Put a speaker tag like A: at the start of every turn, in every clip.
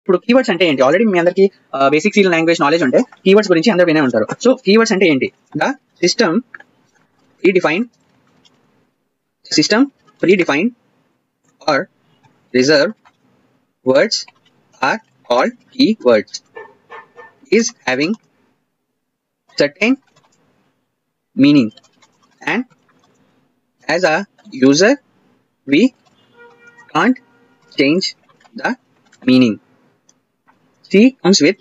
A: ఇప్పుడు కీవర్డ్స్ అంటే ఏంటి? ఆల్రెడీ మీ అందరికి బేసిక్ సి లాంగ్వేజ్ నాలెడ్జ్ ఉంటే కీవర్డ్స్ గురించి అందరూ వినే ఉంటారు. సో కీవర్డ్స్ అంటే ఏంటి? The system predefined or reserved words are called keywords. Is having certain meaning, and as a user we can't change the meaning. C comes with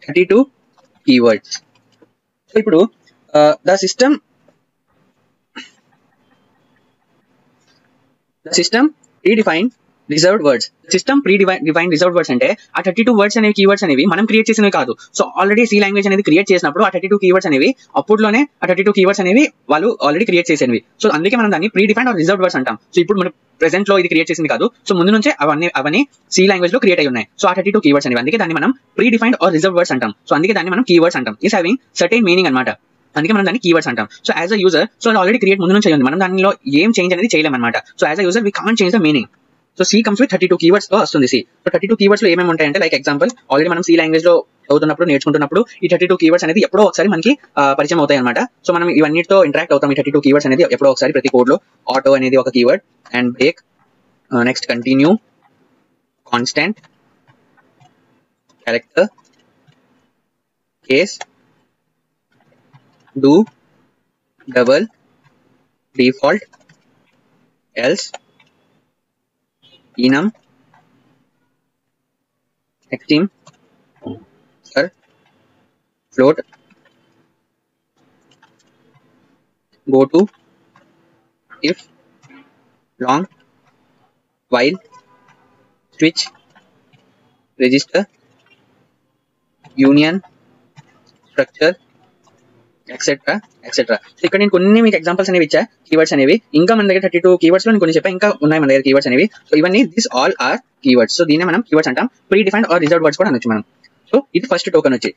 A: 32 keywords. So ఇప్పుడు the system predefined reserved words. System predefine reserved words అంటే ఆ 32 words అనేవి keywords అనేవి మనం create చేసినవి కాదు. So already C language అనేది create చేసినప్పుడు ఆ 32 కీవర్డ్స్ అనేవి అప్పుడులోనే ఆ 32 కీవర్డ్స్ అనేవి వాళ్ళు ఆల్రెడీ క్రియేట్ చేసేవి. సో అందుకే మనం దాన్ని ప్రీడిఫైన్డ్ ఆర్ రిజర్వ్డ్ వర్డ్స్ అంటాం. సో ఇప్పుడు మనం ప్రెసెంట్ లో ఇది క్రియేట్ చేసింది కాదు. సో ముందు నుంచే అవన్నీ సి లాంగ్వేజ్ లో క్రియేట్ అయి ఉన్నాయి. సో ఆ 32 కీవర్డ్స్ అనేవి, అందుకే దాన్ని మనం ప్రీడిఫైన్డ్ ఆర్ రిజర్వ్డ్ వర్డ్స్ అంటాం. సో అందుకే దాన్ని మనం కీవర్డ్స్ అంటాం. ఈస్ హ్యావింగ్ సర్టెన్ మీనింగ్ అనమాట. అందుకే మనం దాన్ని కీవర్డ్స్ అంటాం. So as a user, so already create ముందు నుంచి అయ్యింది, మనం దానిలో ఏం చేంజ్ అనేది చేయలేమన్నమాట. So as a user we can't change the meaning. So C comes with 32 keywords తో వస్తుంది సి. సో 32 కీవర్డ్స్ లో ఏమేమి ఉంటాయంటే, లైక్ ఎగ్జాంపుల్ ఆల్రెడీ మనం సి లాంగ్వేజ్ లో చదువుతున్నప్పుడు నేర్చుకుంటున్నప్పుడు ఈ 32 కీవర్డ్స్ అనేది ఎప్పుడో ఒకసారి మనకి పరిచయం అవుతాయి అనమాట. సో మనం ఇవన్నిటితో ఇంటరాక్ట్ అవుతాం. ఈ 32 కీవర్డ్స్ అనేది ఎప్పుడో ఒకసారి ప్రతి కోడ్ లో. ఆటో అనేది ఒక keyword, and break, next continue, constant, character, case, do, double, default, else, enum, extreme, sir, float, go to, if, long, while, switch, register, union, structure, etcetera etcetera. So ఇక్కడ నేను కొన్ని మీకు ఎగ్జాంపుల్స్ అనేవి ఇచ్చా, keywords అనేవి. ఇంకా మన దగ్గర 32 కీవర్డ్స్ లో నేను కొన్ని చెప్పా, ఇంకా ఉన్నాయి మన దగ్గర కీవర్డ్స్ అనేవి. సో ఇవన్నీ this all are keywords. So దీన్ని మనం కీవర్డ్స్ అంటాం. Predefined or reserved words కూడా అనొచ్చు మనం. సో ఇది ఫస్ట్ టోకెన్ వచ్చి.